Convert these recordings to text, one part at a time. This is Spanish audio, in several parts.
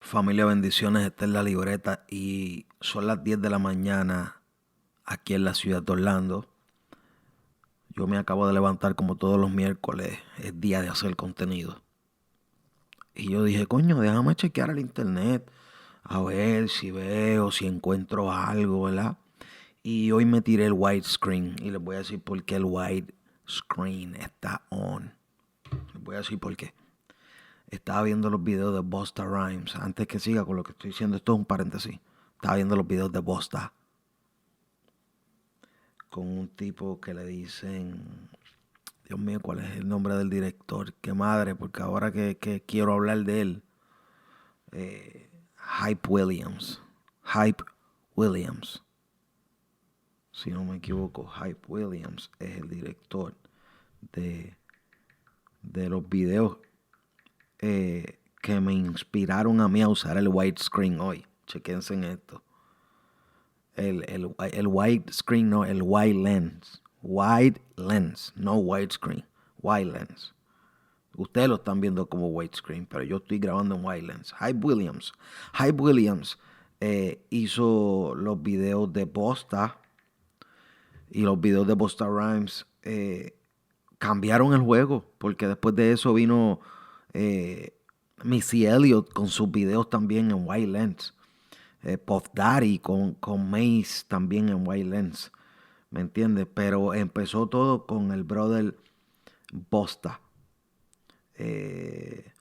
Familia, bendiciones, esta es la libreta y son las 10 de la mañana aquí en la ciudad de Orlando. Yo me acabo de levantar como todos los miércoles, es día de hacer contenido. Y yo dije, coño, déjame chequear el internet, a ver si veo, si encuentro algo, ¿verdad? Y hoy me tiré el widescreen y les voy a decir por qué el widescreen está on. Les voy a decir por qué. Estaba viendo los videos de Busta Rhymes. Antes que siga con lo que estoy diciendo, esto es un paréntesis. Estaba viendo los videos de Busta con un tipo que le dicen, Dios mío, ¿cuál es el nombre del director? Qué madre, porque ahora que quiero hablar de él, Hype Williams. Hype Williams. Si no me equivoco, Hype Williams es el director de, de los videos que me inspiraron a mí a usar el widescreen hoy. Chequense en esto. El widescreen, no, el wide lens. Wide lens, no widescreen. Wide lens. Ustedes lo están viendo como widescreen, pero yo estoy grabando en wide lens. Hype Williams. Hype Williams hizo los videos de Busta y los videos de Busta Rhymes cambiaron el juego, porque después de eso vino Missy Elliott con sus videos también en wide lens. Puff Daddy con Mace también en White Lens, ¿me entiendes? Pero empezó todo con el brother Busta. Que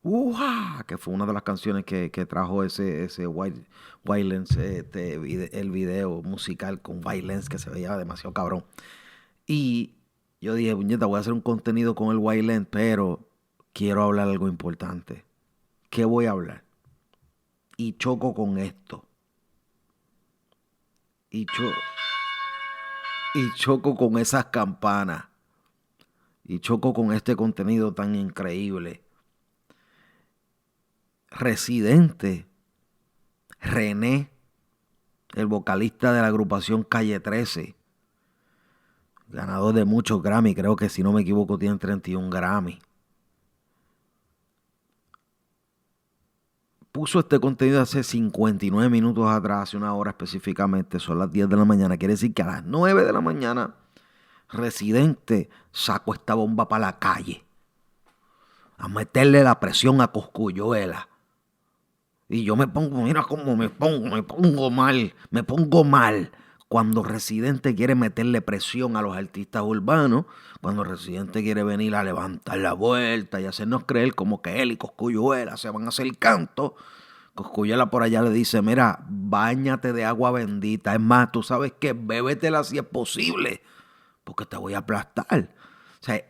fue una de las canciones que trajo ese White Lens, el video musical con White Lens que se veía demasiado cabrón. Y yo dije, puñeta, voy a hacer un contenido con el White Lens, pero quiero hablar algo importante. ¿Qué voy a hablar? Y choco con esto. Y choco con esas campanas. Y choco con este contenido tan increíble. Residente, René, el vocalista de la agrupación Calle 13, ganador de muchos Grammy, creo que si no me equivoco tiene 31 Grammy. Puso este contenido hace 59 minutos atrás, hace una hora específicamente, son las 10 de la mañana. Quiere decir que a las 9 de la mañana, Residente sacó esta bomba para la calle a meterle la presión a Cosculluela. Y yo me pongo, mira cómo me pongo mal cuando Residente quiere meterle presión a los artistas urbanos, cuando Residente quiere venir a levantar la vuelta y hacernos creer como que él y Cosculluela se van a hacer canto. Cosculluela por allá le dice, mira, báñate de agua bendita. Es más, tú sabes que bébetela si es posible, porque te voy a aplastar. O sea,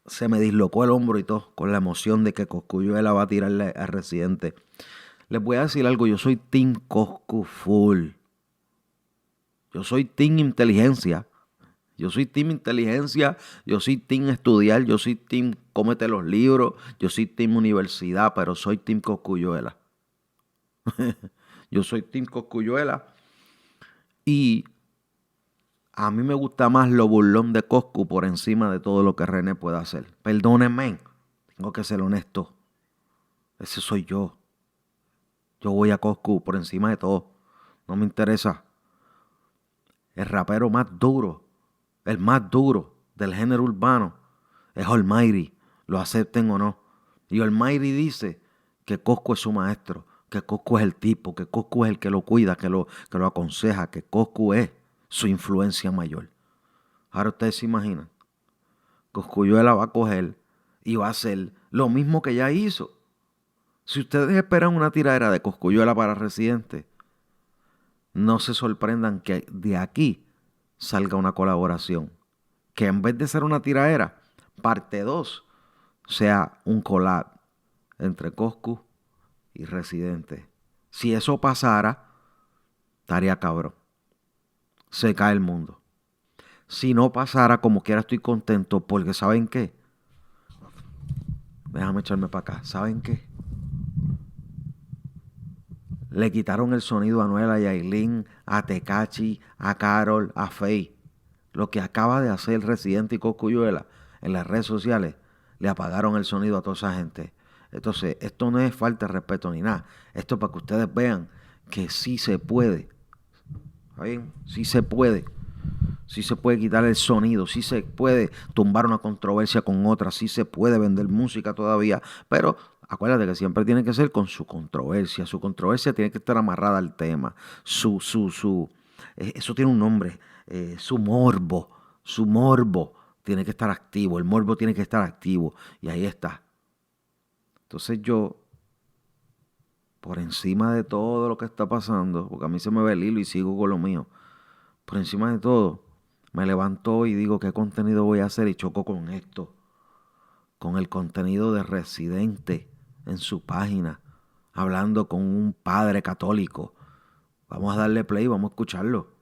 se me dislocó el hombro y todo con la emoción de que Cosculluela va a tirarle a Residente. Les voy a decir algo, yo soy Team Coscu full. Yo soy Team Inteligencia. Yo soy Team Inteligencia, yo soy Team Estudiar, yo soy Team Cómete los libros, yo soy Team Universidad, pero soy Team Cosculluela. Yo soy Team Cosculluela y a mí me gusta más lo burlón de Coscu por encima de todo lo que René pueda hacer. Perdónenme, tengo que ser honesto. Ese soy yo. Yo voy a Coscu por encima de todo. No me interesa. El rapero más duro, el más duro del género urbano es Almighty, lo acepten o no. Y Almighty dice que Coscu es su maestro, que Coscu es el tipo, que Coscu es el que lo cuida, que lo aconseja, que Coscu es su influencia mayor. Ahora ustedes se imaginan, Cosculluela va a coger y va a hacer lo mismo que ya hizo. Si ustedes esperan una tiradera de Cosculluela para Residente, no se sorprendan que de aquí salga una colaboración. Que en vez de ser una tiradera, parte 2 sea un collab entre Coscu y Residente. Si eso pasara, estaría cabrón. Se cae el mundo. Si no pasara, como quiera estoy contento porque ¿saben qué? Déjame echarme para acá. ¿Saben qué? Le quitaron el sonido a Anuel, a Yailin, a Tekashi, a Karol, a Faye. Lo que acaba de hacer Residente y Cosculluela en las redes sociales, le apagaron el sonido a toda esa gente. Entonces, esto no es falta de respeto ni nada. Esto es para que ustedes vean que sí se puede. ¿Está bien? Sí se puede. Sí se puede quitar el sonido, sí se puede tumbar una controversia con otra, sí se puede vender música todavía, pero acuérdate que siempre tiene que ser con su controversia. Su controversia tiene que estar amarrada al tema. Eso tiene un nombre. Su morbo tiene que estar activo. El morbo tiene que estar activo. Y ahí está. Entonces yo, por encima de todo lo que está pasando, porque a mí se me ve el hilo y sigo con lo mío, por encima de todo, me levanto y digo qué contenido voy a hacer y choco con esto, con el contenido de Residente en su página, hablando con un padre católico. Vamos a darle play, vamos a escucharlo.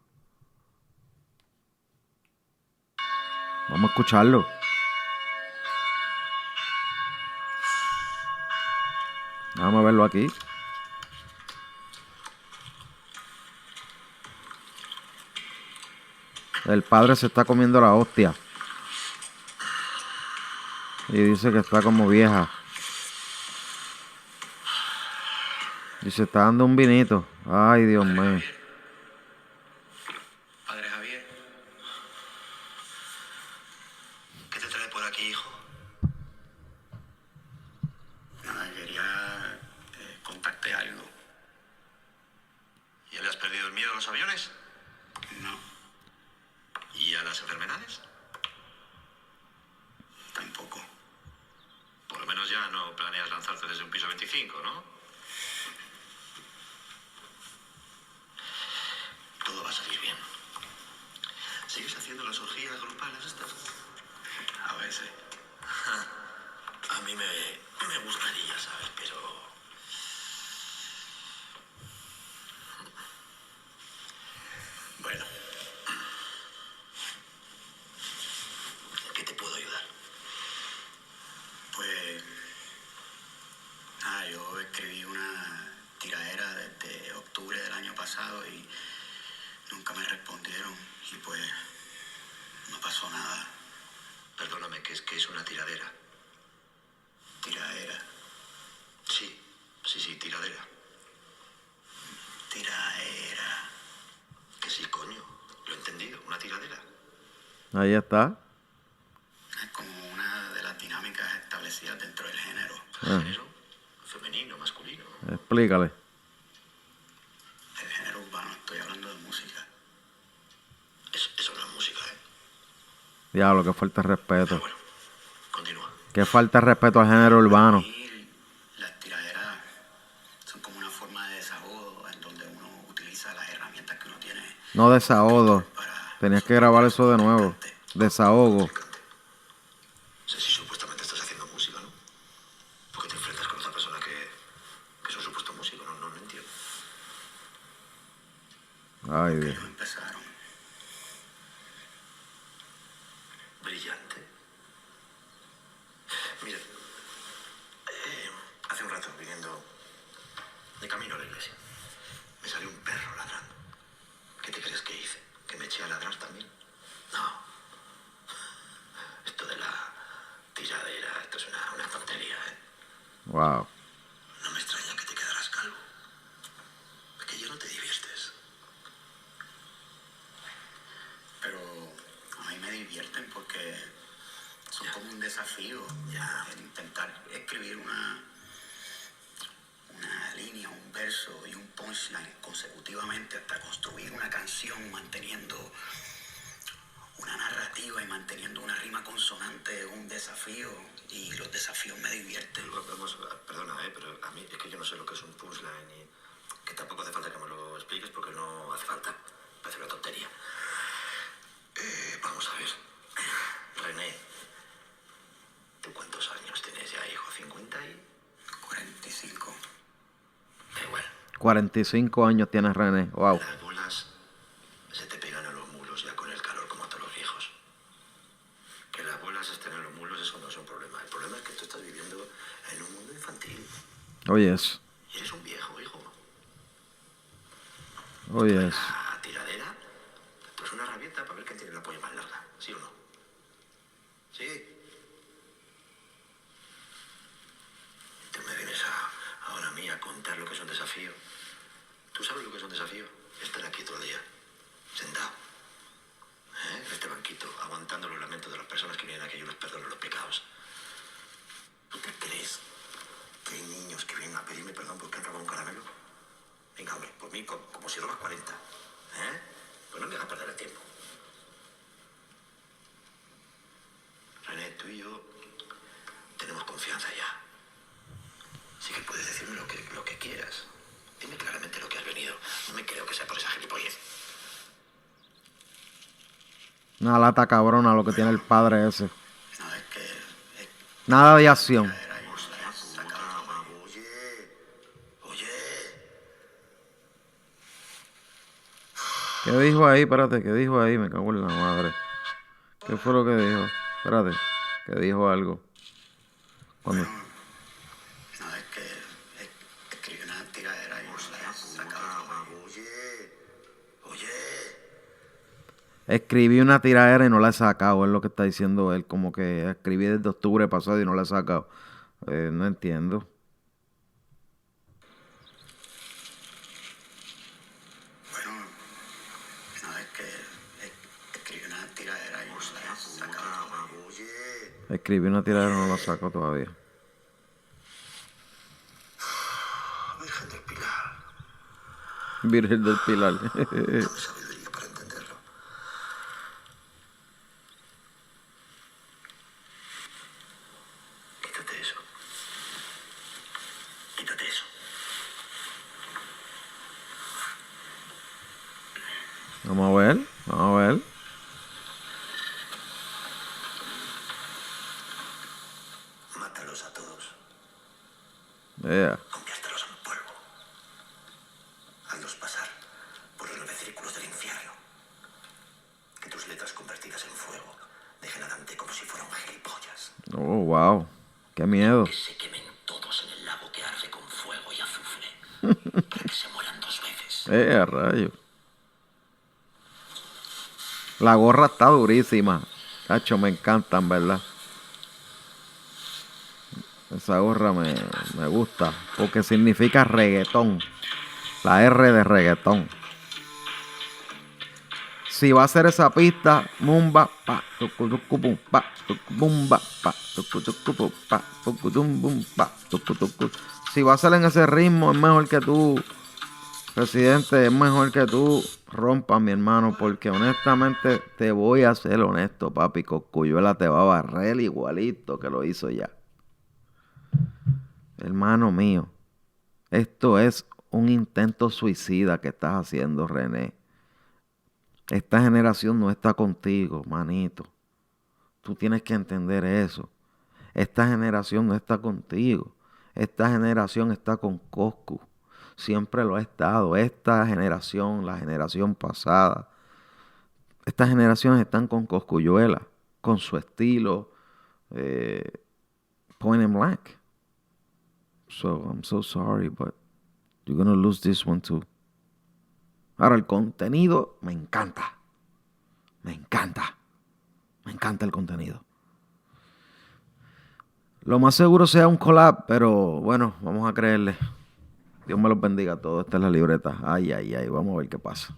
Vamos a escucharlo. Vamos a verlo aquí. El padre se está comiendo la hostia. Y dice que está como vieja. Y se está dando un vinito. Ay, Dios mío. Padre Javier, ¿qué te trae por aquí, hijo? Nada, quería contarte algo. ¿Ya le has perdido el miedo a los aviones? No. ¿Y a las enfermedades? Tampoco. Por lo menos ya no planeas lanzarte desde un piso 25, ¿no? Todo va a salir bien. ¿Sigues haciendo las orgías grupales estas? A veces. A mí me gustaría, ¿sabes? Pero... Bueno. ¿En qué te puedo ayudar? Pues... yo escribí una tiradera desde octubre del año pasado y nunca me respondieron y pues no pasó nada. Perdóname, ¿qué es una tiradera? Tiradera. Sí, tiradera. Tiradera. Que sí, coño, lo he entendido, una tiradera. Ahí está. Es como una de las dinámicas establecidas dentro del género. ¿Género? Femenino, masculino. Explícale. El género urbano, estoy hablando de música. Eso no es música, ¿eh? Diablo, que falta de respeto. Pero bueno, continúa. Que falta de respeto al género urbano. Las tiraderas son como una forma de desahogo en donde uno utiliza las herramientas que uno tiene. No desahogo. Tenías que grabar eso de nuevo. Desahogo. Sí, supuestamente estás haciendo música, ¿no? ¿Por qué te enfrentas con otra persona que es un supuesto músico? No entiendo. Ay, Dios. Ellos empezaron. Brillante. Mira, hace un rato viniendo de camino a la iglesia, me salió un perro ladrando. ¿Qué te crees que hice? ¿Que me eché a ladrar también? No. Esto de la tiradera, esto es una tontería, ¿eh? Wow. No me extraña que te quedaras calvo. Es que ya no te diviertes. Pero a mí me divierten porque son como un desafío. Ya. El intentar escribir una línea, un verso y un punchline consecutivamente hasta construir una canción manteniendo una narrativa y manteniendo una rima consonante, un desafío, y los desafíos me divierten. Perdona, pero a mí es que yo no sé lo que es un punchline y que tampoco hace falta que me lo expliques porque no hace falta, parece una tontería. Vamos a ver, René, ¿tú cuántos años tienes ya, hijo? ¿50 y...? 45. Da igual. 45 años tiene René. Wow. Las bolas se te pegan a los mulos ya con el calor como a todos los viejos. Que las bolas estén en los mulos, eso no es un problema. El problema es que tú estás viviendo en un mundo infantil. Oye, es. Y eres un viejo, hijo. Oye, es. La tiradera, pues una rabieta para ver quién tiene la polla más larga, ¿sí o no? Sí. Te contar lo que es un desafío. ¿Tú sabes lo que es un desafío? Estar aquí todo el día, sentado, en este banquito, aguantando los lamentos de las personas que vienen aquí, yo les perdono los pecados. ¿Tú te crees que hay niños que vienen a pedirme perdón porque han robado un caramelo? Venga, hombre, por mí, como si robas 40. Pues no me dejas perder el tiempo. René, tú y yo tenemos confianza ya. Sí que puedes decirme lo que quieras. Dime claramente lo que has venido. No me creo que sea por esa gilipollez. Una lata cabrona lo que tiene el padre ese. No, es que... Nada de acción. Oye. ¿Qué dijo ahí? Espérate, ¿qué dijo ahí? Me cago en la madre. ¿Qué fue lo que dijo? Espérate, que dijo algo. Cuando... No, es que escribí una tiradera y Oye. Escribí una tiradera y no la he sacado, es lo que está diciendo él. Como que escribí desde octubre pasado y no la he sacado. No entiendo. Bueno, no, es que escribí una tiradera y Escribí una tiradera y no la saco todavía. Virgen del Pilar. Virgen del Pilar. Dame sabiduría para entenderlo. Quítate eso. Quítate eso. Vamos a ver, vamos a ver. Mátalos a todos. Yeah. Conviértelos en polvo. Hazlos pasar por los 9 círculos del infierno. Que tus letras convertidas en fuego dejen a Dante como si fuera un gilipollas. Oh, wow. Qué miedo. Que se quemen todos en el lago que arde con fuego y azufre. Para que se mueran 2 veces. A rayo. La gorra está durísima. Cacho, me encantan, ¿verdad? Esa gorra me gusta. Porque significa reggaetón. La R de reggaetón. Si va a hacer esa pista, mumba, pa, tucutucupum, pa, tucumba, pa, tucutucupum, pa, tucutumbum, pa, tucutucu. Si va a ser en ese ritmo, es mejor que tú, presidente, es mejor que tú rompas, mi hermano, porque honestamente te voy a ser honesto, papi. Cosculluela te va a barrer igualito que lo hizo ya. Hermano mío, esto es un intento suicida que estás haciendo, René. Esta generación no está contigo, manito. Tú tienes que entender eso. Esta generación no está contigo. Esta generación está con Coscu. Siempre lo ha estado. Esta generación, la generación pasada. Estas generaciones están con Cosculluela, con su estilo point and blank. So, I'm so sorry, but you're gonna lose this one too. Ahora, el contenido me encanta. Me encanta. Me encanta el contenido. Lo más seguro sea un collab, pero bueno, vamos a creerle. Dios me los bendiga a todos. Esta es la libreta. Ay, ay, ay. Vamos a ver qué pasa.